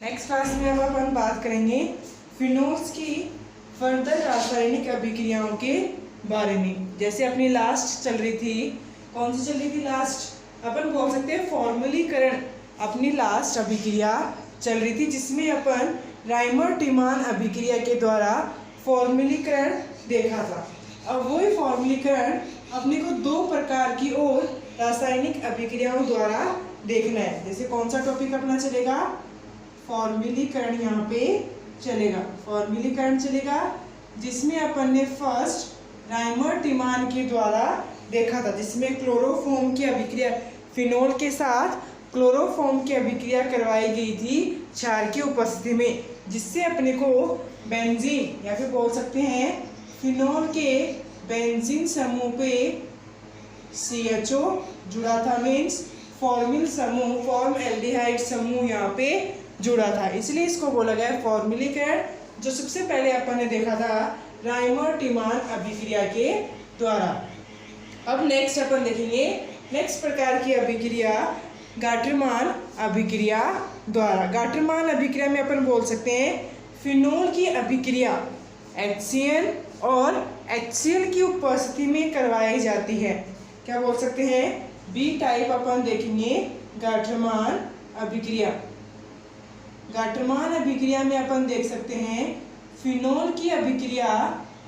Next class में अब अपन बात करेंगे फिनोल्स की फर्दर रासायनिक अभिक्रियाओं के बारे में। जैसे अपनी लास्ट चल रही थी, कौन सी चल रही थी लास्ट, अपन बोल सकते हैं फॉर्मलीकरण। अपनी लास्ट अभिक्रिया चल रही थी जिसमें अपन राइमर टिमान अभिक्रिया के द्वारा फॉर्मलीकरण देखा था। अब वही फॉर्मलीकरण अपने को दो प्रकार की और रासायनिक अभिक्रियाओं द्वारा देखना है। जैसे कौन सा टॉपिक अपना चलेगा, फॉर्मलीकरण यहाँ पे चलेगा। फॉर्मलीकरण चलेगा जिसमें अपन ने फर्स्ट राइमर टिमान के द्वारा देखा था, जिसमें क्लोरोफॉर्म की अभिक्रिया, फिनोल के साथ क्लोरोफॉर्म की अभिक्रिया करवाई गई थी क्षार की उपस्थिति में, जिससे अपने को बेंजीन या फिर बोल सकते हैं फिनोल के बेंजीन समूह पे CHO जुड़ा था, मीन्स फॉर्मिल समूह, फॉर्म एल्डिहाइड समूह यहाँ पे जुड़ा था, इसलिए इसको बोला गया फॉर्मलीकरण। जो सबसे पहले अपन ने देखा था राइमर टिमान अभिक्रिया के द्वारा। अब नेक्स्ट अपन देखेंगे नेक्स्ट प्रकार की अभिक्रिया गाटरमान अभिक्रिया द्वारा। गाटरमान अभिक्रिया में अपन बोल सकते हैं फिनोल की अभिक्रिया HCl और HCl की उपस्थिति में करवाई जाती है। क्या बोल सकते हैं, बी टाइप अपन देखेंगे गाटरमान अभिक्रिया। गाटरमान अभिक्रिया में अपन देख सकते हैं फिनोल की अभिक्रिया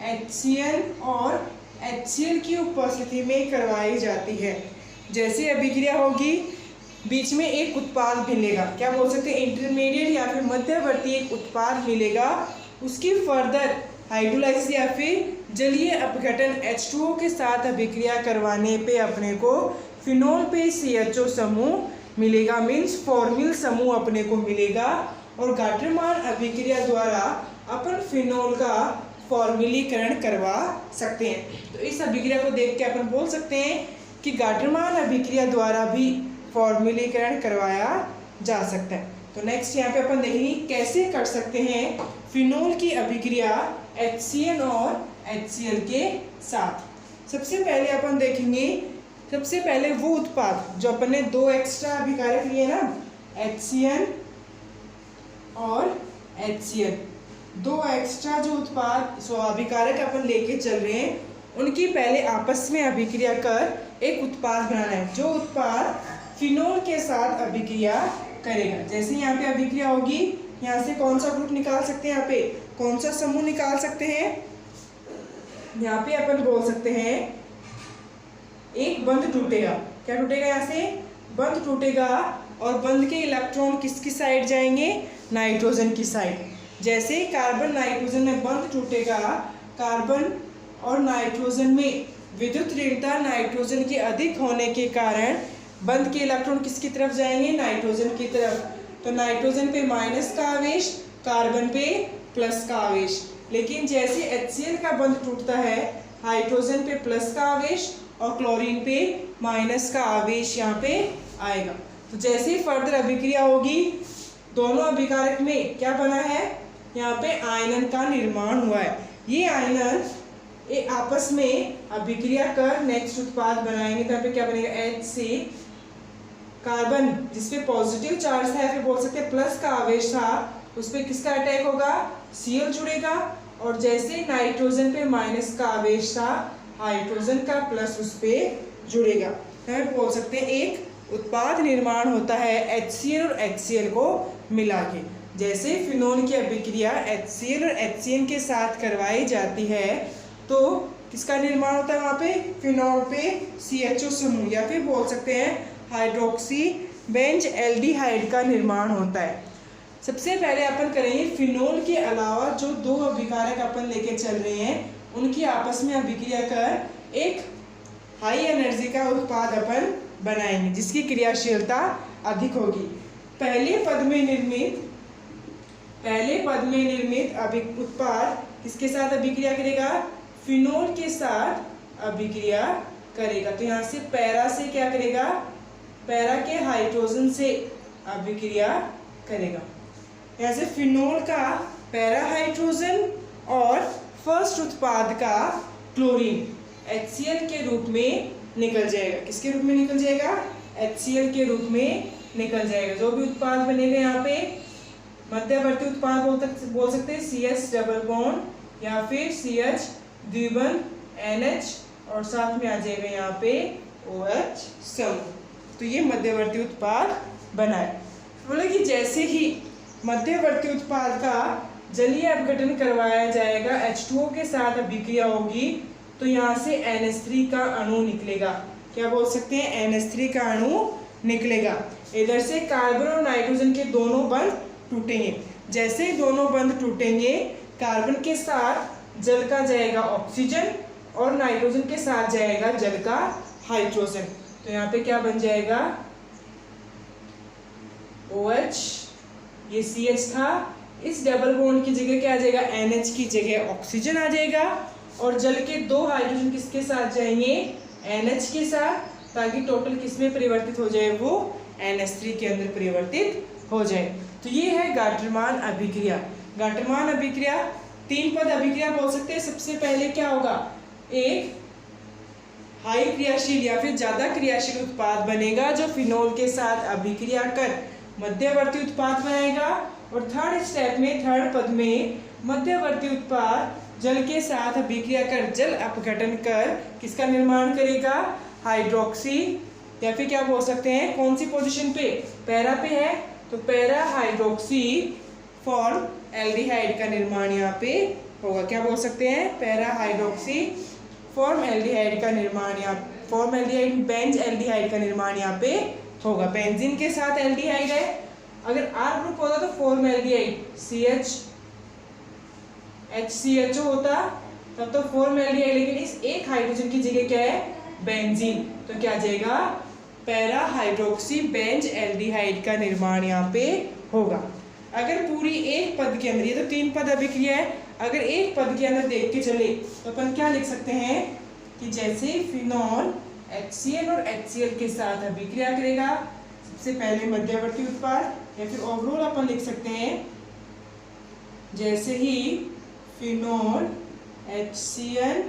HCl और HCl की उपस्थिति में करवाई जाती है। जैसे अभिक्रिया होगी बीच में एक उत्पाद मिलेगा, क्या बोल सकते हैं इंटरमीडिएट या फिर मध्यवर्ती एक उत्पाद मिलेगा, उसकी फर्दर हाइड्रोलाइसिस या फिर जलीय अपघटन H2O के साथ अभिक्रिया करवाने पे अपने को फिनोल पे CHO समूह मिलेगा, मीन्स फॉर्मिल समूह अपने को मिलेगा। और गाटरमान अभिक्रिया द्वारा अपन फिनोल का फॉर्मलीकरण करवा सकते हैं। तो इस अभिक्रिया को देख के अपन बोल सकते हैं कि गाटरमान अभिक्रिया द्वारा भी फॉर्मलीकरण करवाया जा सकता है। तो नेक्स्ट यहाँ पे अपन देखेंगे कैसे कर सकते हैं फिनोल की अभिक्रिया HCl और HCl के साथ। सबसे पहले अपन देखेंगे, सबसे पहले वो उत्पाद जो अपन ने दो एक्स्ट्रा अभिकारक लिए ना, HCl और HCl, दो एक्स्ट्रा जो उत्पाद अभिकारक अपन लेके चल रहे हैं, उनकी पहले आपस में अभिक्रिया कर एक उत्पाद बनाना है जो उत्पाद फिनोल के साथ अभिक्रिया करेगा। जैसे यहाँ पे अभिक्रिया होगी, यहाँ से कौन सा ग्रुप निकाल सकते हैं, यहाँ पे कौन सा समूह निकाल सकते हैं, यहाँ पे अपन बोल सकते हैं एक बंध टूटेगा। क्या टूटेगा, यहाँ से बंध टूटेगा और बंध के इलेक्ट्रॉन किसकी साइड जाएंगे, नाइट्रोजन की साइड। जैसे कार्बन नाइट्रोजन में बंध टूटेगा, कार्बन और नाइट्रोजन में विद्युत ऋणता नाइट्रोजन के अधिक होने के कारण बंध के इलेक्ट्रॉन किसकी तरफ जाएंगे, नाइट्रोजन की तरफ। तो नाइट्रोजन पे माइनस का आवेश, कार्बन पे प्लस का आवेश। लेकिन जैसे HCl का बंध टूटता है, हाइड्रोजन पे प्लस का आवेश और क्लोरीन पे माइनस का आवेश यहाँ पे आएगा। तो जैसे ही फर्दर अभिक्रिया होगी, दोनों अभिकारक में क्या बना है, यहाँ पे आयनन का निर्माण हुआ है। ये आयनन आपस में अभिक्रिया कर नेक्स्ट उत्पाद बनाएंगे। तो पे क्या बनेगा, H से कार्बन जिसपे पॉजिटिव चार्ज है, फिर बोल सकते हैं प्लस का आवेश था, उस पर किसका अटैक होगा, Cl जुड़ेगा। और जैसे नाइट्रोजन पे माइनस का आवेश था, हाइड्रोजन का प्लस उस पर जुड़ेगा। फिर बोल सकते हैं एक उत्पाद निर्माण होता है HCl और HCl को मिला के। जैसे फिनोल की अभिक्रिया HCl और HCl के साथ करवाई जाती है तो किसका निर्माण होता है, वहाँ पे फिनोल पे CHO समूह या फिर बोल सकते हैं हाइड्रोक्सी बेंज एल्डिहाइड का निर्माण होता है। सबसे पहले अपन करेंगे फिनोल के अलावा जो दो अभिकारक अपन लेके चल रहे हैं, उनकी आपस में अभिक्रिया कर एक हाई एनर्जी का उत्पाद अपन बनाएंगे जिसकी क्रियाशीलता अधिक होगी। पहले पद में निर्मित उत्पाद किसके साथ अभिक्रिया करेगा, फिनोल के साथ अभिक्रिया करेगा। तो यहाँ से पैरा से क्या करेगा, पैरा के हाइड्रोजन से अभिक्रिया करेगा। यहाँ से फिनोल का पैरा हाइड्रोजन और फर्स्ट उत्पाद का क्लोरीन HCl के रूप में निकल जाएगा। किसके रूप में निकल जाएगा, HCl के रूप में निकल जाएगा। जो भी उत्पाद बनेगा यहाँ पे मध्यवर्ती उत्पाद बोल सकते हैं CH डबल बॉन्ड या फिर CH द्विबंध NH और साथ में आ जाएगा यहाँ पे OH समूह। तो ये मध्यवर्ती उत्पाद बना है। बोले कि जैसे ही मध्यवर्ती उत्पाद का जलीय अपघटन करवाया जाएगा, H2O के साथ अभिक्रिया होगी, तो यहाँ से NH3 का अणु निकलेगा। क्या बोल सकते हैं? NH3 का अणु निकलेगा। इधर से कार्बन और नाइट्रोजन के दोनों बंध टूटेंगे। जैसे ही दोनों बंध टूटेंगे, कार्बन के साथ जल का जाएगा ऑक्सीजन और नाइट्रोजन के साथ जाएगा जल का हाइड्रोजन। तो यहाँ पे क्या बन जाएगा? OH, ये CH था, इस डबल बॉन्ड की जगह क्या आ जाएगा? NH की जगह ऑक्सीजन आ जाएगा और जल के दो हाइड्रोजन किसके साथ जाएंगे? NH के साथ, ताकि टोटल किसमें परिवर्तित हो जाए? वो NH3 के अंदर परिवर्तित हो जाए। तो ये है गाटरमान अभिक्रिया। गाटरमान अभिक्रिया 3 पद अभिक्रिया बोल सकते हैं। सबसे पहले क्या होगा? एक हाई क्रियाशील या फिर ज्यादा क्रियाशील उत्पाद बनेगा जो फिनोल के साथ अभिक्रिया कर मध्यवर्ती उत्पाद बनाएगा। और थर्ड स्टेप में, थर्ड पद में, मध्यवर्ती उत्पाद जल के साथ अभिक्रिया कर जल अपघटन कर किसका निर्माण करेगा? हाइड्रोक्सी, या फिर क्या बोल सकते हैं? कौन सी पोजीशन पे? पैरा पे है, तो पैरा हाइड्रोक्सी फॉर्म एल्डिहाइड का निर्माण यहाँ पे होगा। क्या बोल सकते हैं? पैरा हाइड्रोक्सी फॉर्म एल्डिहाइड का निर्माण, यहाँ फॉर्म एल्डिहाइड बेंज एल्डिहाइड का निर्माण यहाँ पे होगा। बेंजीन के साथ एल्डिहाइड है, अगर R ग्रुप होता तो फॉर्म एल्डिहाइड CH HCHO होता तब तो फॉर्म एल्डिहाइड, लेकिन इस एक हाइड्रोजन की जगह क्या है? बेंजीन। तो क्या आ जाएगा? पैरा हाइड्रोक्सी बेंज एल्डिहाइड का निर्माण यहाँ पे होगा। अगर पूरी एक पद के अंदर, ये तो 3 पद अभिक्रिया है, अगर एक पद के अंदर देख के चले तो अपन क्या लिख सकते हैं कि जैसे फिनॉल HCl और HCl के साथ अभिक्रिया करेगा, सबसे पहले मध्यवर्ती उत्पाद, या फिर ओवरऑल अपन लिख सकते हैं जैसे ही फिनॉल HCl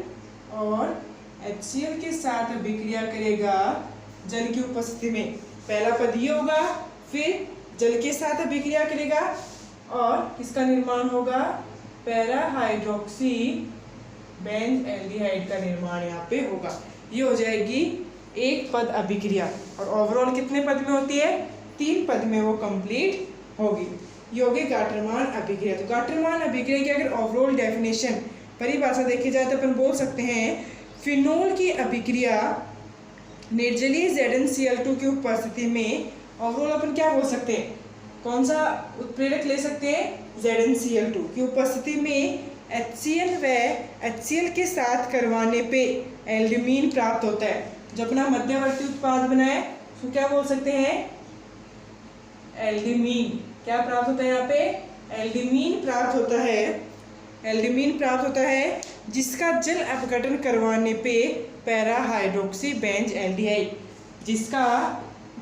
और HCl के साथ अभिक्रिया करेगा जल की उपस्थिति में, पहला पद ये होगा, फिर जल के साथ अभिक्रिया करेगा और किसका निर्माण होगा? पैरा हाइड्रोक्सी बेंज एल्डिहाइड का निर्माण यहाँ पे होगा। ये हो जाएगी एक पद अभिक्रिया। और ओवरऑल कितने पद में होती है? 3 पद में वो कंप्लीट होगी। ये होगी गाटरमान अभिक्रिया। तो गाटरमान अभिक्रिया की अगर ओवरऑल डेफिनेशन परिभाषा देखी जाए तो अपन बोल सकते हैं फिनोल की अभिक्रिया निर्जलीय ZnCl2 की उपस्थिति में, ओवरऑल अपन क्या बोल सकते हैं? कौन सा उत्प्रेरक ले सकते हैं? ZnCl2 की उपस्थिति में HCl व HCl के साथ करवाने पे एल्डिमीन प्राप्त होता है। जो अपना मध्यवर्ती उत्पाद बना है उसको क्या बोल सकते हैं? एल्डिमीन। क्या प्राप्त होता है यहाँ पे? एल्डिमीन प्राप्त होता है। एल्डिमीन प्राप्त होता है जिसका जल अपघटन करवाने पे पैरा हाइड्रोक्सी बेंज एल्डिहाइड, जिसका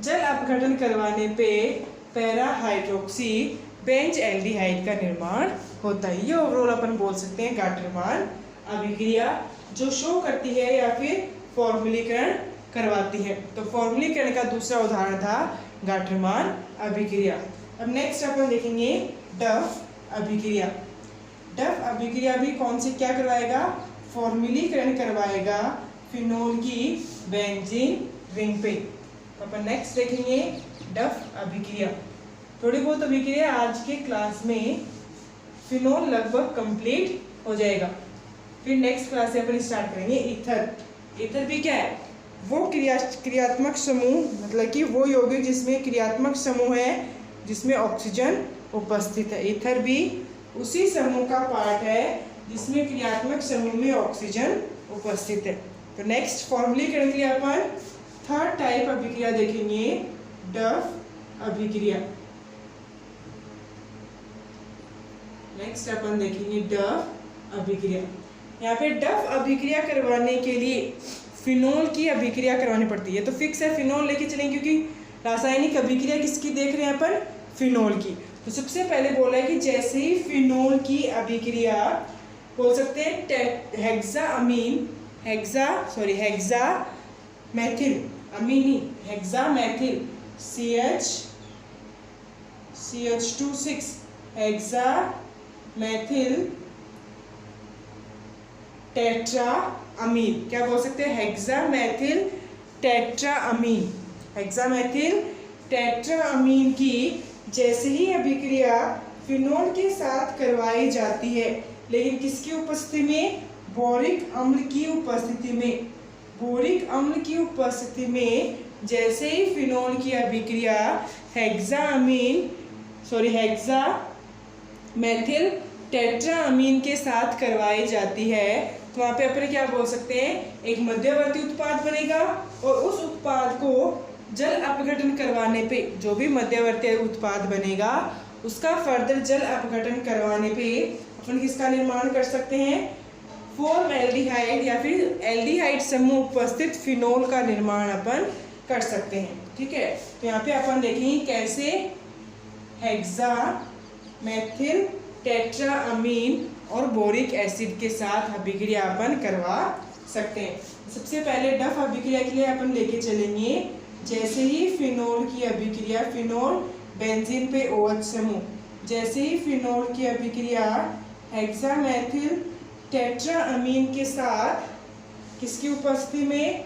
जल अपघटन करवाने पे पैरा हाइड्रोक्सी बेंज एल्डिहाइड का निर्माण होता है। ये ओवरऑल अपन बोल सकते हैं गाटरमान अभिक्रिया, जो शो करती है या फिर फॉर्मुलीकरण करवाती है। तो फॉर्मुलीकरण का दूसरा उदाहरण था गाटरमान अभिक्रिया। अब नेक्स्ट अपन देखेंगे डफ अभिक्रिया। डफ अभिक्रिया भी कौन सी क्या करवाएगा? फॉर्मुलीकरण करवाएगा फिनोल की बेंजीन रिंग पे। तो अपन नेक्स्ट देखेंगे डफ अभिक्रिया। थोड़ी बहुत अभिक्रिया आज के क्लास में फिनोल लगभग कंप्लीट हो जाएगा। फिर नेक्स्ट क्लास से अपन स्टार्ट करेंगे ईथर। ईथर भी क्या है? वो क्रियात्मक समूह, मतलब कि वो यौगिक जिसमें क्रियात्मक समूह है जिसमें ऑक्सीजन उपस्थित है। ईथर भी उसी समूह का पार्ट है जिसमें क्रियात्मक समूह में ऑक्सीजन उपस्थित है। तो नेक्स्ट फॉर्मुलीकरण के लिए अपन थर्ड टाइप अभिक्रिया देखेंगे, डफ अभिक्रिया। नेक्स्ट अपन देखेंगे डफ अभिक्रिया। यहाँ पे डफ अभिक्रिया करवाने के लिए फिनोल की अभिक्रिया करवानी पड़ती है। तो फिक्स है, फिनोल लेके चलेंगे क्योंकि रासायनिक अभिक्रिया किसकी देख रहे हैं अपन? फिनोल की। तो सबसे पहले बोला है कि जैसे ही फिनोल की अभिक्रिया बोल सकते हैं hexa Maithil Amini hexa Maithil CH2 6 हेक्सामेथिल टेट्राअमीन। क्या बोल सकते हैं? हेक्सामेथिल टेट्राअमीन। हेक्सामेथिल टेट्राअमीन की जैसे ही अभिक्रिया फिनोल के साथ करवाई जाती है, लेकिन किसकी उपस्थिति में? बोरिक अम्ल की उपस्थिति में। बोरिक अम्ल की उपस्थिति में जैसे ही फिनोल की अभिक्रिया हेक्सामेथिल टेट्राअमीन के साथ करवाई जाती है, तो वहाँ पे अपन क्या बोल सकते हैं? एक मध्यवर्ती उत्पाद बनेगा और उस उत्पाद को जल अपघटन करवाने पे, जो भी मध्यवर्ती उत्पाद बनेगा उसका फर्दर जल अपघटन करवाने पे अपन किसका निर्माण कर सकते हैं? फॉर्मएल्डिहाइड या फिर एल्डिहाइड समूह उपस्थित फिनोल का निर्माण अपन कर सकते हैं। ठीक है, तो यहाँ पे अपन देखेंगे कैसे हेक्सामेथिल टेट्राअमीन और बोरिक एसिड के साथ अभिक्रिया अपन करवा सकते हैं। सबसे पहले डफ अभिक्रिया के लिए अपन लेके चलेंगे। जैसे ही फिनोल की अभिक्रिया, फिनोल बेंजीन पे OH समूह, जैसे ही फिनोल की अभिक्रिया हेक्सामेथिल टेट्राअमीन के साथ किसकी उपस्थिति में?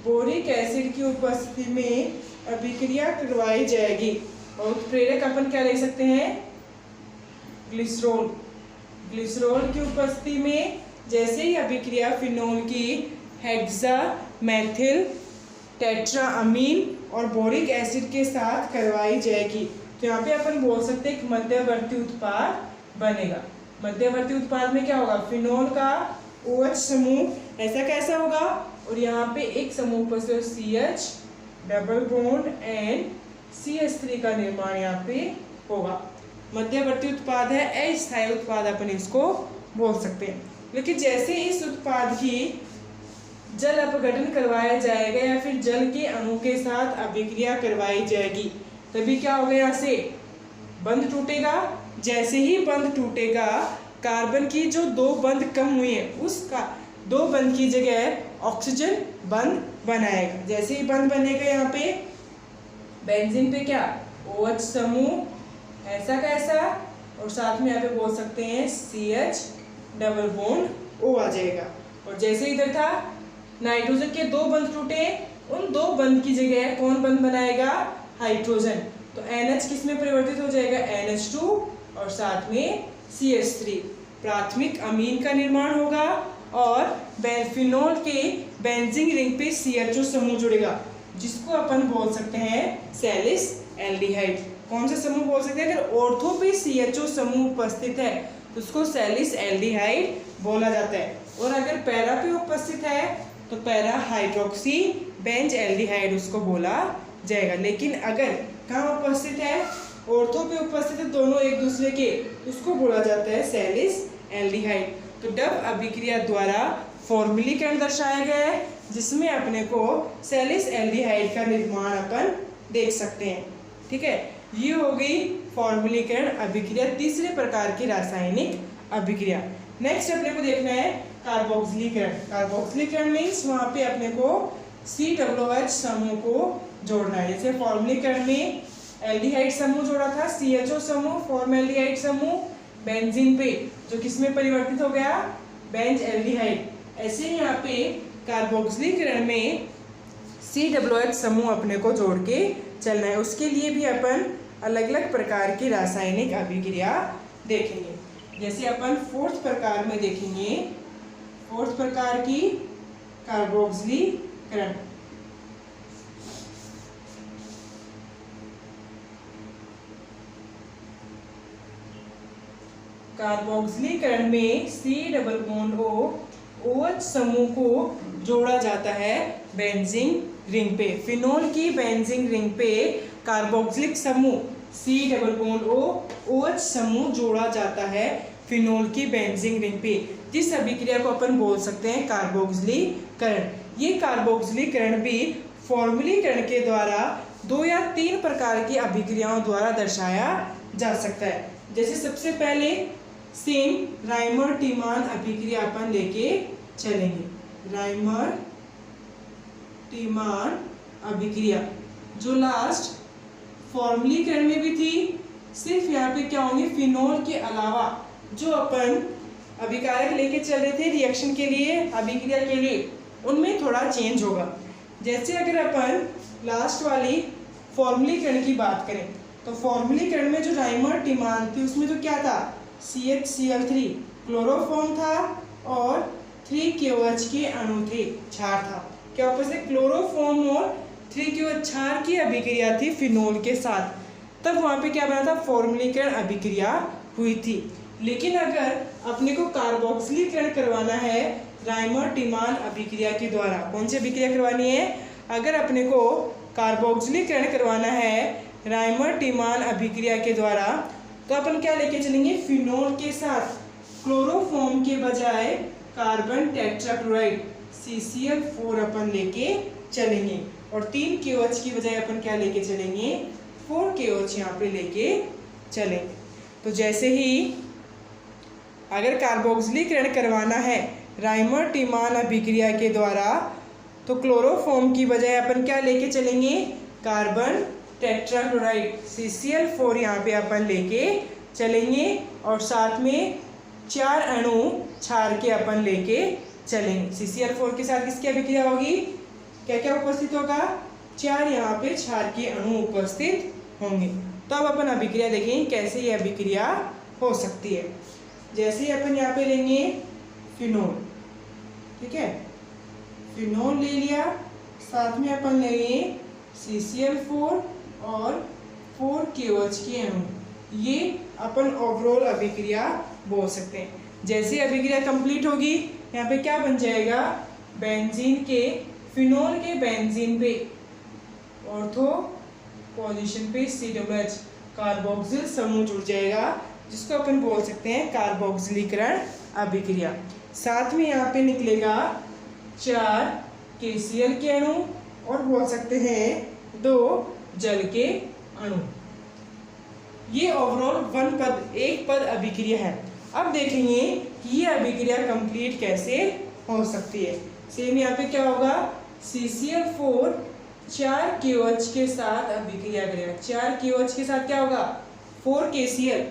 बोरिक एसिड की उपस्थिति में अभिक्रिया करवाई जाएगी। और उत्प्रेरक अपन क्या ले सकते हैं? ग्लिसरॉल। ग्लिसरॉल की उपस्थिति में जैसे ही अभिक्रिया फिनोल की हेक्सामेथिल टेट्राअमीन और बोरिक एसिड के साथ करवाई जाएगी, तो यहाँ पे अपन बोल सकते हैं एक मध्यवर्ती उत्पाद बनेगा। मध्यवर्ती उत्पाद में क्या होगा? फिनोल का OH समूह ऐसा कैसा होगा, और यहाँ पे एक समूह पर से CH double bond and CH3 का निर्माण यहाँ पे होगा। मध्यवर्ती उत्पाद है, अस्थायी उत्पाद अपन इसको बोल सकते हैं। लेकिन जैसे इस उत्पाद की जल अपघटन करवाया जाएगा या फिर जल के अणु के साथ अभिक्रिया करवाई जाएगी, तभी क्या होगा? यहाँ से बंध टूटेगा। जैसे ही बंध टूटेगा, कार्बन की जो 2 बंध कम हुई है उसका 2 बंध की जगह ऑक्सीजन बंध बनाएगा। जैसे ही बंध बनेगा, यहाँ पे बेंजीन पे क्या? OH समूह ऐसा कैसा, और साथ में यहाँ पे बोल सकते हैं CH डबल बॉन्ड O आ जाएगा। और जैसे इधर था नाइट्रोजन के 2 बंध टूटे, उन 2 बंध की जगह कौन बंध बनाएगा? हाइड्रोजन। तो NH किस में परिवर्तित हो जाएगा? NH2 और साथ में CH3। प्राथमिक अमीन का निर्माण होगा और फिनोल के बेंजीन रिंग पे CHO समूह जुड़ेगा, जिसको अपन बोल सकते हैं सैलिस एल्डिहाइड। कौन सा समूह बोल सकते हैं? अगर ऑर्थो पे CHO समूह उपस्थित है तो उसको सैलिस एल्डिहाइड बोला जाता है, और अगर पैरा पे उपस्थित है तो पैरा हाइड्रोक्सी बेंज एल्डिहाइड उसको बोला जाएगा। लेकिन अगर कहाँ उपस्थित है? ऑर्थो पे उपस्थित है, दोनों एक दूसरे के, उसको बोला जाता है सैलिस एल्डिहाइड। तो डफ अभिक्रिया द्वारा फॉर्मलीकरण दर्शाया गया है, जिसमें अपने को सैलिस एल्डिहाइड का निर्माण अपन देख सकते हैं। ठीक है, ये हो गई फॉर्मलीकरण अभिक्रिया, तीसरे प्रकार की रासायनिक अभिक्रिया। नेक्स्ट अपने को देखना है कार्बोक्सिलीकरण। कार्बोक्सिलीकरण मीन्स वहाँ पे अपने को COOH समूह को जोड़ना है। जैसे फॉर्मलीकरण में एल्डिहाइड समूह जोड़ा था, CHO समूह, फॉर्मएल्डिहाइड समूह बेंजीन पे, जो किसमें परिवर्तित हो गया? Benz aldehyde. ऐसे ही यहाँ पे कार्बोक्सिलीकरण में COOH समूह अपने को जोड़ के चलना है। उसके लिए भी अपन अलग अलग प्रकार की रासायनिक अभिक्रिया देखेंगे। जैसे अपन 4th प्रकार में देखेंगे, 4th प्रकार की कार्बोक्सिलीकरण। कार्बोक्सिलीकरण में C double bond O OH समूह को जोड़ा जाता है बेंजीन रिंग पे। फिनोल की बेंजीन रिंग पे कार्बोक्सिलिक समूह C double bond O OH समूह जोड़ा जाता है फिनोल की बेंजीन रिंग पे, जिस अभिक्रिया को अपन बोल सकते हैं कार्बोक्सिलीकरण। ये कार्बोक्सिलीकरण भी फॉर्मलीकरण के द्वारा 2 या 3 प्रकार की अभिक्रियाओं द्वारा दर्शाया जा सकता है। जैसे सबसे पहले सेम राइमर टीमान अभिक्रिया अपन लेके चलेंगे। राइमर टीमान अभिक्रिया जो लास्ट फॉर्मलीकरण में भी थी सिर्फ यहाँ पे क्या होंगे, फिनोल के अलावा जो अपन अभिकारक लेके चल रहे थे रिएक्शन के लिए, अभिक्रिया के लिए, उनमें थोड़ा चेंज होगा। जैसे अगर अपन लास्ट वाली फॉर्मुलीकरण की बात करें तो फॉर्मुलीकरण में जो राइमर टिमान थी उसमें तो क्या था, CHCl3 क्लोरोफॉर्म था और 3KOH के अणु थे, क्षार था। क्या वापस से क्लोरोफॉर्म और 3KOH क्षार की अभिक्रिया थी फिनोल के साथ, तब वहाँ पे क्या बना था, फॉर्मुलीकरण अभिक्रिया हुई थी। लेकिन अगर अपने को कार्बोक्सिलीकरण करवाना है राइमर टिमान अभिक्रिया के द्वारा, कौन सी अभिक्रिया करवानी है, अगर अपने को कार्बोक्सिलीकरण करवाना है राइमर टिमान अभिक्रिया के द्वारा, तो अपन क्या लेके चलेंगे, फिनोल के साथ क्लोरोफॉर्म के बजाय कार्बन टेट्राक्लोराइड CCl4 अपन लेके चलेंगे, और 3KOH की बजाय अपन क्या लेके चलेंगे, 4KOH यहाँ पे लेके चलेंगे। तो जैसे ही अगर कार्बोक्सिलीकरण करवाना है राइमर टिमान अभिक्रिया के द्वारा, तो क्लोरोफॉर्म की बजाय अपन क्या लेके चलेंगे, कार्बन टेट्राक्लोराइड CCl4 यहाँ पे अपन लेके चलेंगे, और साथ में 4 अणु क्षार के अपन लेके चलेंगे। CCl4 के साथ किसकी अभिक्रिया होगी, क्या क्या उपस्थित होगा, 4 यहाँ पे क्षार के अणु उपस्थित होंगे। तो अब अपन अभिक्रिया देखेंगे कैसे ये अभिक्रिया हो सकती है। जैसे ही अपन यहाँ पे लेंगे फिनोल, ठीक है, फिनोल ले लिया, साथ में अपन लेंगे CCl4 और 4KOH के अणु, ये अपन ओवरऑल अभिक्रिया बोल सकते हैं। जैसे अभिक्रिया कंप्लीट होगी, यहाँ पे क्या बन जाएगा, बेंजीन के, फिनोल के बेंजीन पे ऑर्थो पोजीशन पे COH कार्बोक्सिल समूह जुड़ जाएगा, जिसको अपन बोल सकते हैं कार्बोक्सिलीकरण अभिक्रिया। साथ में यहाँ पे निकलेगा 4 KCl के अणु और बोल सकते हैं 2 जल के अणु। ये ओवरऑल एक पद अभिक्रिया है। अब देखेंगे कि ये अभिक्रिया कंप्लीट कैसे हो सकती है। सेम यहाँ पे क्या होगा, CCl4 4 KOH के साथ अभिक्रिया करेगा, 4 KOH के साथ क्या होगा, 4 KCl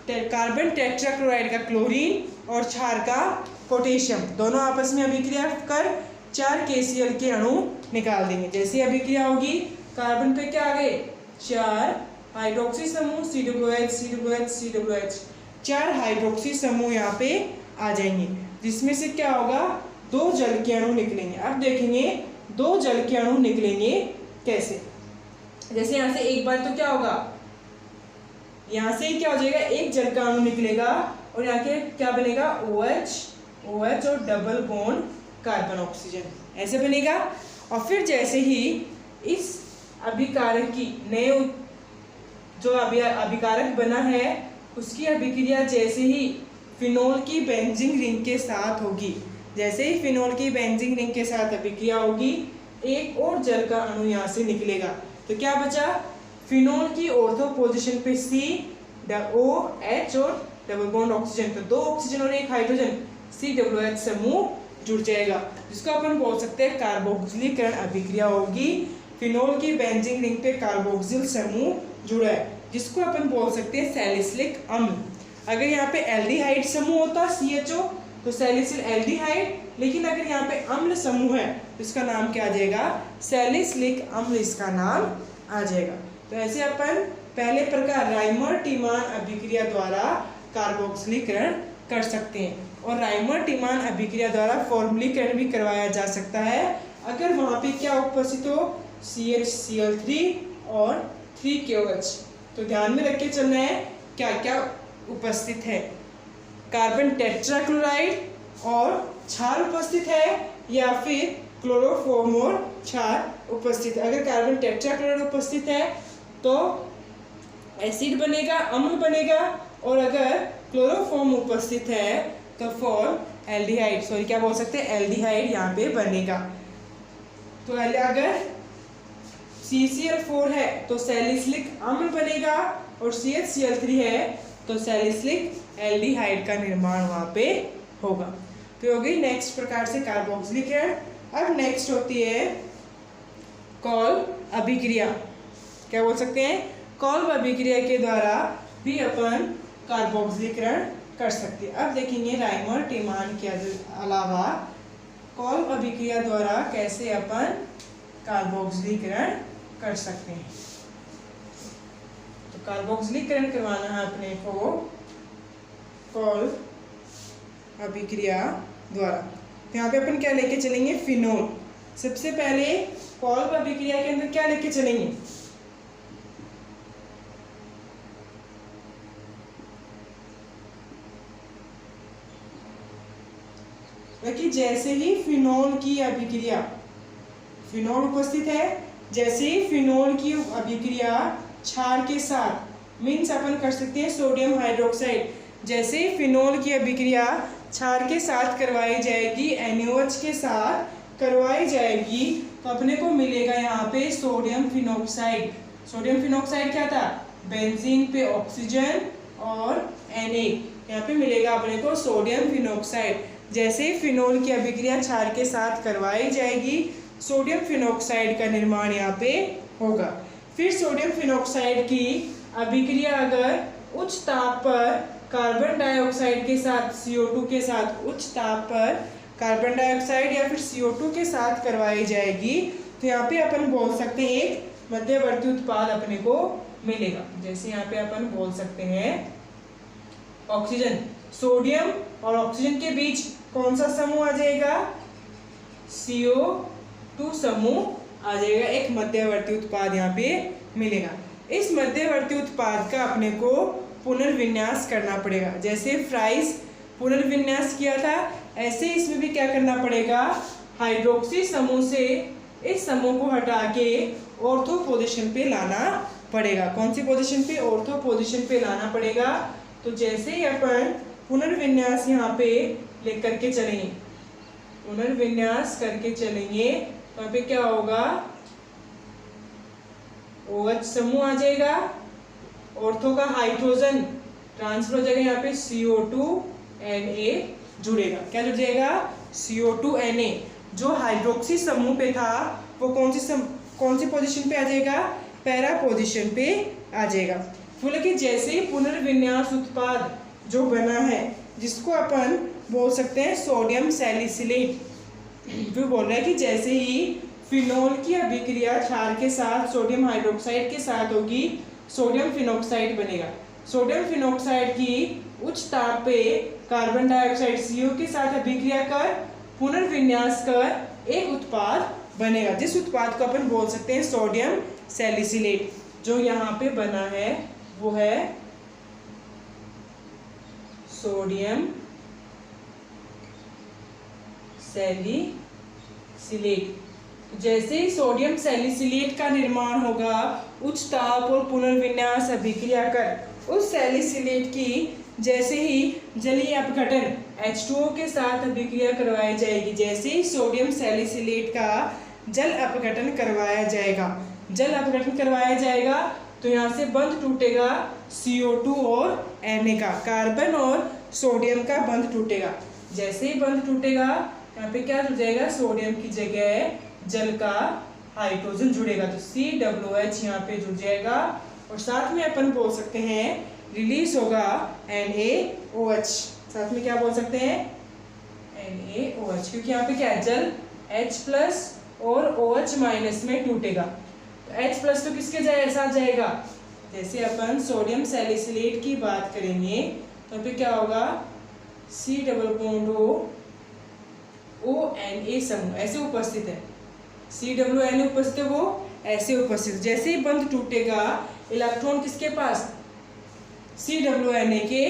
कार्बन टेट्राक्लोराइड का क्लोरीन और क्षार का पोटेशियम, दोनों आपस में अभिक्रिया कर 4 KCl के अणु निकाल देंगे। जैसे अभिक्रिया होगी, कार्बन पे क्या आ गए, 4 हाइड्रोक्सी समूह COH 4 हाइड्रोक्सी समूह यहाँ पे आ जाएंगे, जिसमें से क्या होगा, 2 जल के अणु निकलेंगे। अब देखेंगे 2 जल के अणु निकलेंगे कैसे। जैसे यहाँ से एक बार तो क्या होगा, यहाँ से क्या हो जाएगा, एक जल का अणु निकलेगा और यहाँ के क्या बनेगा, OH और डबल बॉन्ड कार्बन ऑक्सीजन, ऐसे बनेगा। और फिर जैसे ही इस अभिकारक की नए जो अभिकारक बना है उसकी अभिक्रिया जैसे ही फिनोल की बेंजीन रिंग के साथ होगी, जैसे ही फिनोल की बेंजीन रिंग के साथ अभिक्रिया होगी, एक और जल का अणु यहाँ से निकलेगा। तो क्या बचा, फिनोल की ऑर्थो पोजीशन पे OH और डबल बॉन्ड ऑक्सीजन, तो 2 ऑक्सीजन और 1 हाइड्रोजन COH समूह जुड़ जाएगा, जिसको अपन बोल सकते हैं कार्बोक्सिलीकरण अभिक्रिया होगी। फिनोल की बेंजीन रिंग पे कार्बोक्सिल समूह जुड़ा है, जिसको अपन बोल सकते हैं सैलिसिलिक अम्ल। अगर यहाँ पे एल्डिहाइड समूह होता CHO तो सैलिसिल एल्डिहाइड, लेकिन अगर यहाँ पे अम्ल समूह है तो इसका नाम क्या आ जाएगा, सैलिसिलिक अम्ल इसका नाम आ जाएगा। तो ऐसे अपन पहले प्रकार राइमर टिमान अभिक्रिया द्वारा कार्बोक्सिलीकरण कर सकते हैं, और राइमर टिमान अभिक्रिया द्वारा फॉर्मुलीकरण भी करवाया जा सकता है अगर वहाँ पे क्या उपस्थित हो, CHCl3 और 3KOH। तो ध्यान में रख के चलना है क्या क्या उपस्थित है, कार्बन टेट्राक्लोराइड और क्षार उपस्थित है, या फिर क्लोरोफॉर्म और क्षार उपस्थित है। अगर कार्बन टेट्राक्लोराइड उपस्थित है तो एसिड बनेगा, अम्ल बनेगा, और अगर क्लोरोफॉर्म उपस्थित है तो फॉर्म एल्डिहाइड, क्या बोल सकते हैं, एल्डिहाइड यहाँ पे बनेगा। तो अगर CCl4 है तो सैलिसिलिक अम्ल बनेगा, और CHCl3 है तो सैलिसिलिक एल्डिहाइड का निर्माण वहाँ पे होगा। तो हो गई नेक्स्ट प्रकार से कार्बोक्सिलीकरण। अब नेक्स्ट होती है कॉल अभिक्रिया, क्या बोल सकते हैं, कॉल्ब अभिक्रिया के द्वारा भी अपन कार्बोक्सिलीकरण कर सकते हैं। अब देखेंगे राइमर टीमान के अलावा कॉल्ब अभिक्रिया द्वारा कैसे अपन कार्बोक्सिलीकरण कर सकते हैं। तो कार्बोक्सिलीकरण करवाना है अपने को कॉल्ब अभिक्रिया द्वारा। तो यहाँ पे अपन क्या लेके चलेंगे, फिनोल। सबसे पहले कॉल्ब अभिक्रिया के अंदर क्या लेके चलेंगे, कि जैसे ही फिनोल की अभिक्रिया, फिनोल उपस्थित है, जैसे ही फिनोल की अभिक्रिया क्षार के साथ, मीन्स अपन कर सकते हैं सोडियम हाइड्रोक्साइड, जैसे ही फिनोल की अभिक्रिया क्षार के साथ करवाई जाएगी, NaOH के साथ करवाई जाएगी, तो अपने को मिलेगा यहाँ पे सोडियम फिनोक्साइड। सोडियम फिनोक्साइड क्या था, बेंजीन पे ऑक्सीजन और Na, यहाँ पे मिलेगा अपने को सोडियम फिनोक्साइड। जैसे ही फिनोल की अभिक्रिया क्षार के साथ करवाई जाएगी, सोडियम फिनोक्साइड का निर्माण यहाँ पे होगा। फिर सोडियम फिनोक्साइड की अभिक्रिया अगर उच्च ताप पर कार्बन डाइऑक्साइड के साथ, CO2 के साथ, उच्च ताप पर कार्बन डाइऑक्साइड या फिर CO2 के साथ करवाई जाएगी, तो यहाँ पे अपन बोल सकते हैं एक मध्यवर्ती उत्पाद अपने को मिलेगा। जैसे यहाँ पे अपन बोल सकते हैं ऑक्सीजन, सोडियम और ऑक्सीजन के बीच कौन सा समूह आ जाएगा, CO2 समूह आ जाएगा, एक मध्यवर्ती उत्पाद यहाँ पे मिलेगा। इस मध्यवर्ती उत्पाद का अपने को पुनर्विन्यास करना पड़ेगा। जैसे फ्राइज पुनर्विन्यास किया था, ऐसे इसमें भी क्या करना पड़ेगा, हाइड्रोक्सी समूह से इस समूह को हटा के ऑर्थो पोजीशन पे लाना पड़ेगा। कौन सी पोजीशन पे, ऑर्थो पोजीशन पे लाना पड़ेगा। तो जैसे ही अपन पुनर्विन्यास यहाँ पे लेकर के चलेंगे, पुनर्विन्यास करके चलेंगे, तो यहाँ पे क्या होगा, OH समूह आ जाएगा, ऑर्थो का हाइड्रोजन ट्रांसफर हो जाएगा, यहाँ पे CO2 Na जुड़ेगा। क्या जुड़ जाएगा, CO2 Na। जो हाइड्रोक्सी समूह पे था वो कौन सी पोजीशन पे आ जाएगा, पैरा पोजीशन पे आ जाएगा। बोले कि जैसे ही पुनर्विन्यास उत्पाद जो बना है, जिसको अपन बोल सकते हैं सोडियम सैलिसिलेट, जो बोल रहा है कि जैसे ही फिनोल की अभिक्रिया क्षार के साथ सोडियम हाइड्रोक्साइड के साथ होगी, सोडियम फिनोक्साइड बनेगा। सोडियम फिनोक्साइड की उच्च ताप पे कार्बन डाइऑक्साइड CO के साथ अभिक्रिया कर पुनर्विन्यास कर एक उत्पाद बनेगा, जिस उत्पाद को अपन बोल सकते हैं सोडियम सैलिसिलेट। जो यहाँ पे बना है वो है सोडियम सैलिसिलेट। जैसे ही सोडियम सैलिसिलेट का निर्माण होगा, उच्च ताप और पुनर्विन्यास अभिक्रिया कर उस सैलिसिलेट की जैसे ही जलीय अपघटन H2O के साथ अभिक्रिया करवाई जाएगी, जैसे ही सोडियम सैलिसिलेट का जल अपघटन करवाया जाएगा, जल अपघटन करवाया जाएगा, तो यहाँ से बंध टूटेगा CO2 और Na का, कार्बन और सोडियम का बंध टूटेगा। जैसे ही बंध टूटेगा, यहाँ पे क्या जुड़ जाएगा, सोडियम की जगह जल का हाइड्रोजन जुड़ेगा, तो COH यहाँ पे जुड़ जाएगा। और साथ में अपन बोल सकते हैं रिलीज होगा NaOH। साथ में क्या बोल सकते हैं, NaOH, क्योंकि यहाँ पे क्या है, जल H+ और OH- में टूटेगा। तो H+ तो किसके साथ जाएगा, जैसे अपन सोडियम सैलिसिलेट की बात करेंगे तो फिर क्या होगा, COO समूह ऐसे उपस्थित है, COON उपस्थित है, वो ऐसे उपस्थित। जैसे ही बंध टूटेगा, इलेक्ट्रॉन किसके पास, COON के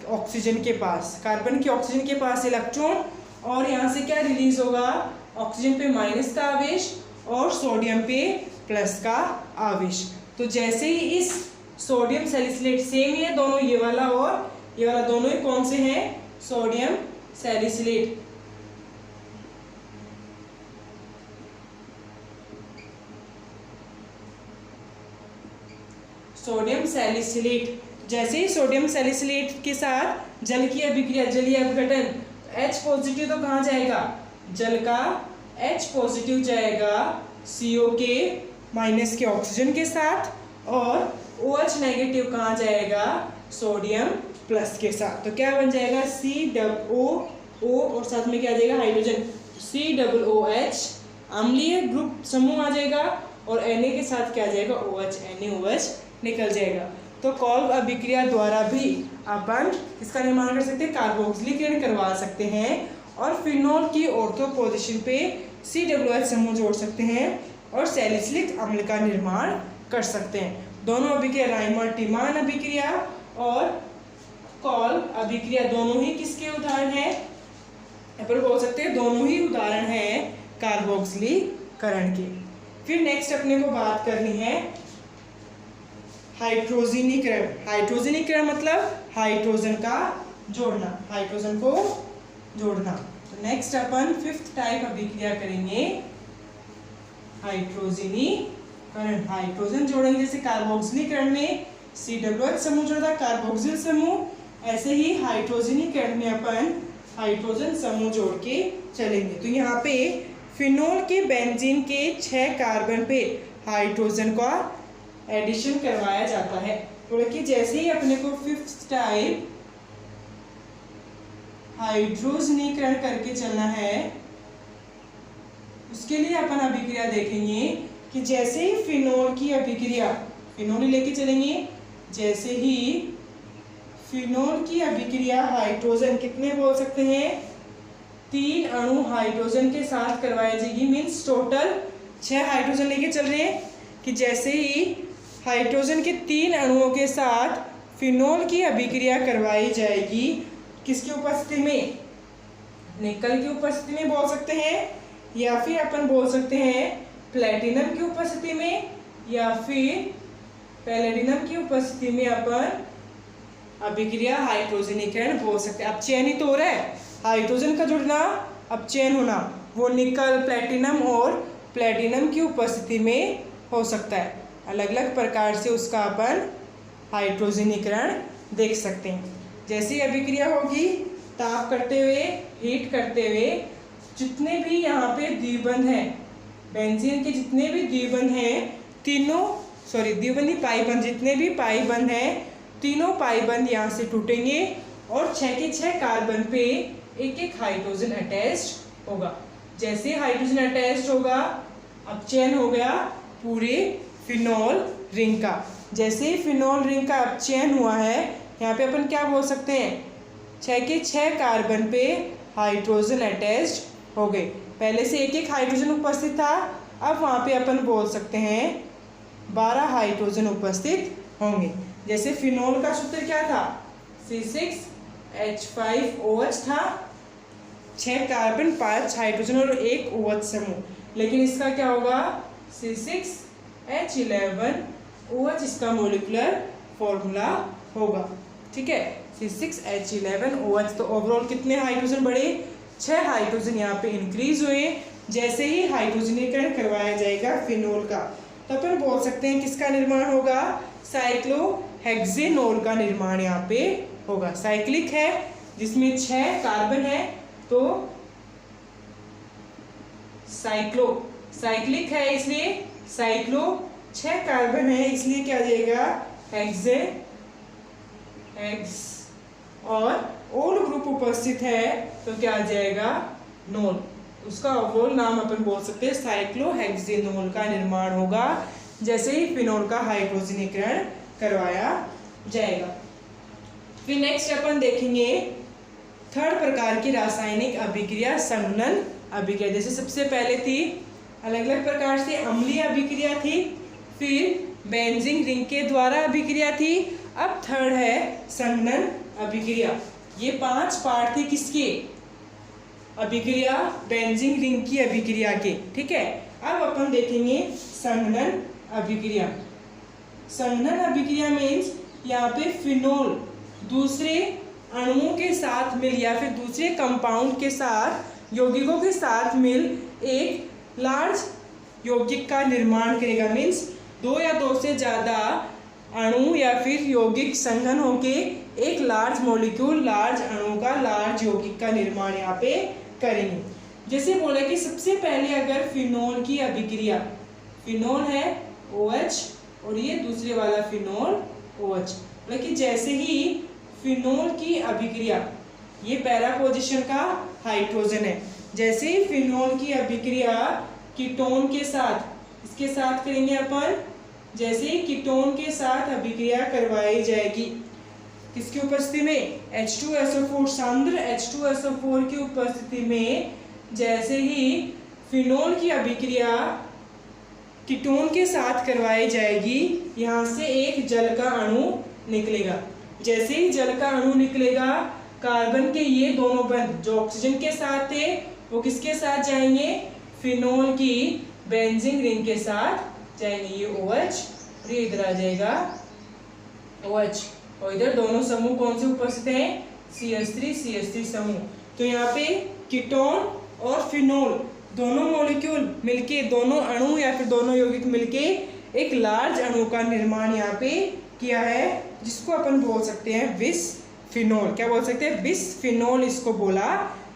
ऑक्सीजन के पास, कार्बन के ऑक्सीजन के पास इलेक्ट्रॉन, और यहाँ से क्या रिलीज होगा, ऑक्सीजन पे माइनस का आवेश और सोडियम पे प्लस का आवेश। तो जैसे ही इस सोडियम सैलिसिलेट, सेम ही है दोनों, ये वाला और ये वाला दोनों ही कौन से हैं, सोडियम सैलिसिलेट। सोडियम सैलिसिलेट, जैसे ही सोडियम सैलिसिलेट के साथ जल की अभिक्रिया, जलीय अपघटन, H+ तो कहाँ जाएगा, जल का H+ जाएगा CO के माइनस के ऑक्सीजन के साथ, और OH नेगेटिव कहाँ जाएगा, सोडियम प्लस के साथ। तो क्या बन जाएगा, COO और साथ में क्या आ जाएगा, हाइड्रोजन COOH, अम्लीय ग्रुप समूह आ जाएगा और Na के साथ क्या आ जाएगा, OH, NaOH निकल जाएगा। तो कॉल्ब अभिक्रिया द्वारा भी अपन इसका निर्माण कर सकते हैं, कार्बोक्सिलीकरण करवा सकते हैं और फिनोल की ऑर्थो पोजीशन पे COOH समूह जोड़ सकते हैं और सैलिसिलिक अम्ल का निर्माण कर सकते हैं। दोनों अभिक्रिया राइमर-टीमान अभिक्रिया और कॉल्ब अभिक्रिया दोनों ही किसके उदाहरण हैं, अपन बोल सकते हैं दोनों ही उदाहरण हैं कार्बोक्सिलीकरण के। फिर नेक्स्ट अपने को बात करनी है हाइड्रोजनीकरण। हाइड्रोजनीकरण मतलब हाइड्रोजन का जोड़ना, हाइड्रोजन को जोड़ना। तो नेक्स्ट अपन 5th टाइप अभिक्रिया करेंगे हाइड्रोजनीकरण। हाइड्रोजन जोड़ेंगे, जैसे कार्बोक्सिलीकरण में COOH समूह जोड़ा कार्बोक्सिल समूह, ऐसे ही हाइड्रोजनीकरण में अपन हाइड्रोजन समूह जोड़ के चलेंगे। तो यहाँ पे फिनोल के बेंजीन के 6 कार्बन पे हाइड्रोजन का एडिशन करवाया जाता है। तो देखिए जैसे ही अपने को 5th टाइप हाइड्रोजनीकरण करके चलना है, उसके लिए अपन अभिक्रिया देखेंगे कि जैसे ही फिनोल की अभिक्रिया, फिनोल ही लेके चलेंगे, जैसे ही फिनोल की अभिक्रिया हाइड्रोजन कितने बोल सकते हैं, 3 अणु हाइड्रोजन के साथ करवाई जाएगी, मीन्स टोटल 6 हाइड्रोजन लेके चल रहे हैं कि जैसे ही हाइड्रोजन के 3 अणुओं के साथ फिनोल की अभिक्रिया करवाई जाएगी, किसकी उपस्थिति में, निकल की उपस्थिति में बोल सकते हैं, या फिर अपन बोल सकते हैं प्लेटिनम की उपस्थिति में, या फिर पैलेडिनम की उपस्थिति में अपन अभिक्रिया हाइड्रोजनीकरण बोल सकते हैं। अब चयन ही तो हो रहा है, हाइड्रोजन का जुड़ना, अब चयन होना, वो निकल, प्लेटिनम और प्लेटिनम की उपस्थिति में हो सकता है। अलग अलग प्रकार से उसका अपन हाइड्रोजनीकरण देख सकते हैं। जैसी अभिक्रिया होगी, ताप करते हुए, हीट करते हुए, जितने भी यहाँ पे द्विबंध हैं, बेंजीन के जितने भी द्विबंध हैं, द्विबंधी पाइबंध, जितने भी पाइबंध हैं, तीनों पाइबंध यहाँ से टूटेंगे और 6 के 6 कार्बन पे एक एक हाइड्रोजन अटैच्ड होगा। जैसे हाइड्रोजन अटैच्ड होगा, अब चयन हो गया पूरे फिनोल रिंग का। जैसे ही फिनोल रिंग का अब चयन हुआ है, यहाँ पे अपन क्या बोल सकते हैं, 6 के 6 कार्बन पे हाइड्रोजन अटैच्ड हो गए। पहले से एक एक हाइड्रोजन उपस्थित था, अब वहाँ पे अपन बोल सकते हैं 12 हाइड्रोजन उपस्थित होंगे। जैसे फिनोल का सूत्र क्या था, C6H5OH था, 6 कार्बन 5 हाइड्रोजन और 1 OH समूह। लेकिन इसका क्या होगा, C6H11OH इसका मोलिकुलर फॉर्मूला होगा। ठीक है, C6H11OH। तो ओवरऑल कितने हाइड्रोजन बढ़े, 6 हाइड्रोजन यहाँ पे इंक्रीज हुए। जैसे ही हाइड्रोजनीकरण करवाया जाएगा फिनोल का, तो अपन बोल सकते हैं किसका निर्माण होगा, साइक्लोहेक्सेनोल का निर्माण यहाँ पे होगा। साइक्लिक है, जिसमें 6 कार्बन है, तो साइक्लिक है, इसलिए साइक्लो, 6 कार्बन है, इसलिए क्या आ जाएगा, हेक्स, और ओल ग्रुप उपस्थित है, तो क्या आ जाएगा, नोल। उसका ओवरऑल नाम अपन बोल सकते हैं साइक्लोहेक्सेनोल का निर्माण होगा, जैसे ही फिनोल का हाइड्रोजनीकरण करवाया जाएगा। फिर नेक्स्ट अपन देखेंगे 3rd प्रकार की रासायनिक अभिक्रिया, संघनन अभिक्रिया। जैसे सबसे पहले थी अलग अलग प्रकार से अम्लीय अभिक्रिया थी, फिर बेंजीन रिंग के द्वारा अभिक्रिया थी, अब 3rd है संघनन अभिक्रिया। ये 5 पार्ट थे किसके, अभिक्रिया बेंजीन रिंग की अभिक्रिया के। ठीक है, अब अपन देखेंगे संघनन अभिक्रिया। संघनन अभिक्रिया मीन्स यहाँ पे फिनोल दूसरे अणुओं के साथ मिल या फिर दूसरे कंपाउंड के साथ, यौगिकों के साथ मिल एक लार्ज यौगिक का निर्माण करेगा। मीन्स 2 या 2 से ज़्यादा अणु या फिर यौगिक संघन होके एक लार्ज मॉलिक्यूल, लार्ज अणु का, लार्ज यौगिक का निर्माण यहाँ पे करेंगे। जैसे बोला कि सबसे पहले अगर फिनोल की अभिक्रिया, फिनोल है OH और ये दूसरे वाला फिनोल OH। मतलब कि जैसे ही फिनोल की अभिक्रिया, ये पैरा पोजीशन का हाइड्रोजन है, जैसे ही फिनोल की अभिक्रिया कीटोन के साथ, इसके साथ करेंगे अपन, जैसे ही कीटोन के साथ अभिक्रिया करवाई जाएगी, किसकी उपस्थिति में, H2SO4, सांद्र H2SO4 की उपस्थिति में, जैसे ही फिनोल की अभिक्रिया कीटोन के साथ करवाई जाएगी, यहाँ से एक जल का अणु निकलेगा। जैसे ही जल का अणु निकलेगा, कार्बन के ये दोनों बंध जो ऑक्सीजन के साथ थे वो किसके साथ जाएंगे, फिनोल की बेंजीन रिंग के साथ जाएंगे। ये OH और ये इधर आ जाएगा OH, और इधर दोनों समूह कौन से उपस्थित हैं, CH3 समूह। तो यहाँ पे कीटोन और फिनोल दोनों मॉलिक्यूल मिलके, दोनों अणु या फिर दोनों यौगिक मिलके एक लार्ज अणु का निर्माण यहाँ पे किया है, जिसको अपन बोल सकते हैं बिसफिनोल। क्या बोल सकते हैं, बिसफिनोल इसको बोला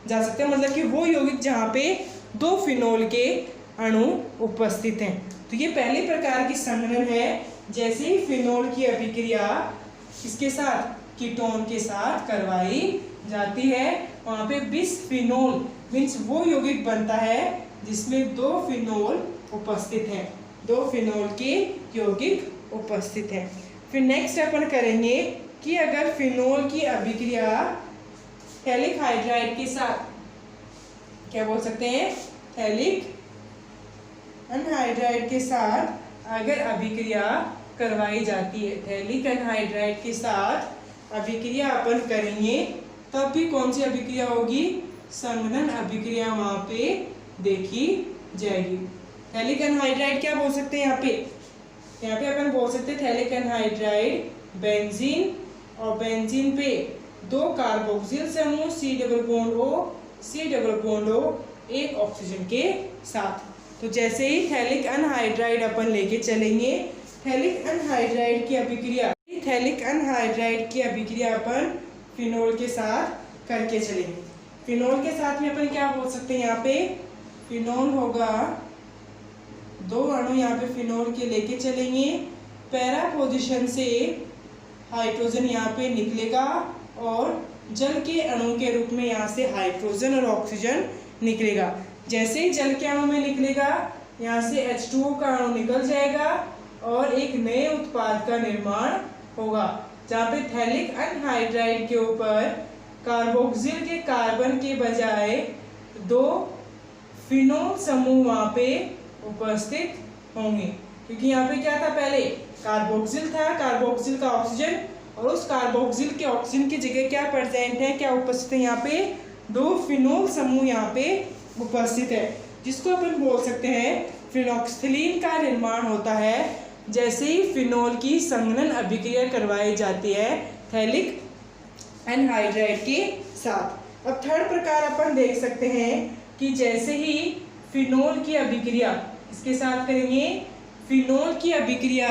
जा सकता है। मतलब कि वो यौगिक जहाँ पे 2 फिनोल के अणु उपस्थित हैं। तो ये पहले प्रकार की संघनन है, जैसे ही फिनोल की अभिक्रिया किसके साथ, कीटोन के साथ करवाई जाती है, वहाँ पे बिसफिनोल मीन्स वो यौगिक बनता है जिसमें 2 फिनोल उपस्थित हैं, 2 फिनोल के यौगिक उपस्थित हैं। फिर नेक्स्ट अपन करेंगे कि अगर फिनोल की अभिक्रिया थैलिक हाइड्राइड के साथ, क्या बोल सकते हैं, थैलिक अनहाइड्राइड के साथ अगर अभिक्रिया करवाई जाती है, थैलिक अनहाइड्राइड के साथ अभिक्रिया अपन करेंगे, तब भी कौन सी अभिक्रिया होगी, संघनन अभिक्रिया वहां पे देखी जाएगी। थैलिक एनहाइड्राइड क्या बोल सकते हैं, यहाँ पे अपन बोल सकते हैं थैलिक एनहाइड्राइड बेंजीन, और बेंजीन पे 2 कार्बोक्सिल समूह C डबल बॉन्ड O, एक ऑक्सीजन के साथ। तो जैसे ही थैलिक एनहाइड्राइड अपन लेके चलेंगे, थैलिक एनहाइड्राइड की अभिक्रिया अपन फिनोल के साथ करके चलेंगे। फिनोल के साथ में अपन क्या बोल सकते हैं, यहाँ पे फिनोल होगा, 2 अणु यहाँ पे फिनोल के लेके चलेंगे, पैरा पोजीशन से हाइड्रोजन यहाँ पे निकलेगा और जल के अणु के रूप में यहाँ से हाइड्रोजन और ऑक्सीजन निकलेगा। जैसे ही जल के अणु में निकलेगा, यहाँ से H2O का अणु निकल जाएगा और एक नए उत्पाद का निर्माण होगा, जहाँ पे थैलिक अनहाइड्राइड के ऊपर कार्बोक्सिल के कार्बन के बजाय 2 फिनोल समूह वहाँ पे उपस्थित होंगे। क्योंकि यहाँ पे क्या था, पहले कार्बोक्सिल था, कार्बोक्सिल का ऑक्सीजन, और उस कार्बोक्सिल के ऑक्सीजन की जगह क्या प्रेजेंट है, क्या उपस्थित है, यहाँ पे 2 फिनोल समूह यहाँ पे उपस्थित है, जिसको अपन बोल सकते हैं फिनोक्सिलीन का निर्माण होता है जैसे ही फिनोल की संघनन अभिक्रिया करवाई जाती है थैलिक एनहाइड्राइड के साथ। अब थर्ड प्रकार अपन देख सकते हैं कि जैसे ही फिनोल की अभिक्रिया इसके साथ करेंगे, फिनोल की अभिक्रिया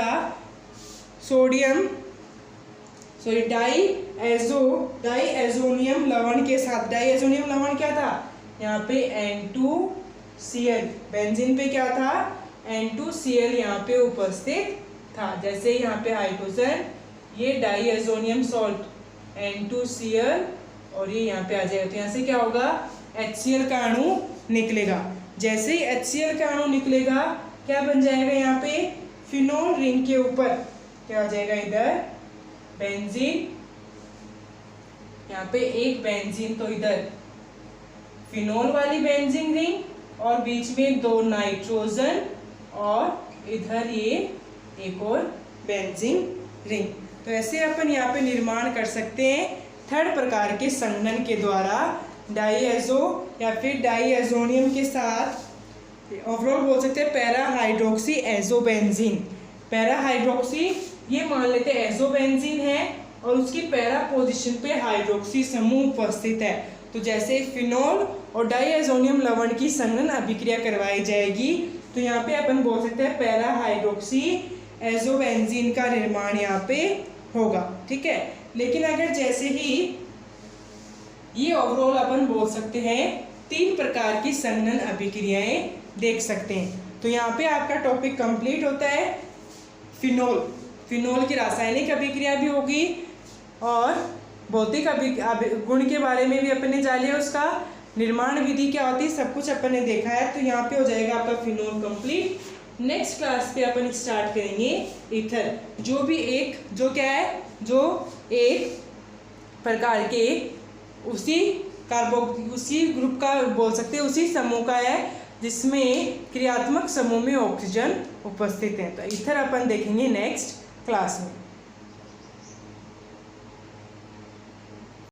डाईएजोनियम लवण के साथ, डाईएजोनियम लवण क्या था, यहाँ पे N2Cl, बेंजीन पे क्या था, N2Cl यहाँ पे उपस्थित था। जैसे यहाँ पे हाइड्रोजन, ये डाईएजोनियम सॉल्ट N2Cl और ये यहाँ पे आ जाएगा, तो यहाँ से क्या होगा, HCl का अणु निकलेगा। जैसे ही HCl का अणु निकलेगा, क्या बन जाएगा, यहाँ पे फिनोल रिंग के ऊपर क्या हो जाएगा, इधर बेंजीन, यहाँ पे एक बेंजीन, तो इधर फिनोल वाली बेंजीन रिंग और बीच में 2 नाइट्रोजन और इधर ये एक और बेंजीन रिंग। तो ऐसे अपन यहाँ पे निर्माण कर सकते हैं थर्ड प्रकार के संघनन के द्वारा डाईएजो या फिर डाईएजोनियम के साथ ओवरऑल बोल सकते हैं para hydroxy azobenzene. Para hydroxy ये मान लेते हैं एजोबेंजीन है और उसकी पैरा पोजीशन पे हाइड्रोक्सी समूह उपस्थित है। तो जैसे फिनोल और डाईएजोनियम लवण की संघनन अभिक्रिया करवाई जाएगी तो यहाँ पे अपन बोल सकते हैं पैरा हाइड्रोक्सी एजोबेंजीन का निर्माण यहाँ पे होगा, ठीक है। लेकिन अगर जैसे ही ये ओवरऑल अपन बोल सकते हैं 3 प्रकार की संघनन अभिक्रियाएं देख सकते हैं। तो यहाँ पे आपका टॉपिक कंप्लीट होता है। फिनोल की रासायनिक अभिक्रिया भी होगी और भौतिक गुण के बारे में भी अपन ने जान लिया, उसका निर्माण विधि क्या होती है सब कुछ अपन ने देखा है। तो यहाँ पे हो जाएगा आपका फिनोल कंप्लीट। नेक्स्ट क्लास पे अपन स्टार्ट करेंगे ईथर, जो क्या है, जो एक प्रकार के उसी ग्रुप का बोल सकते हैं, उसी समूह का है जिसमें क्रियात्मक समूह में ऑक्सीजन उपस्थित है। तो ईथर अपन देखेंगे नेक्स्ट क्लास में।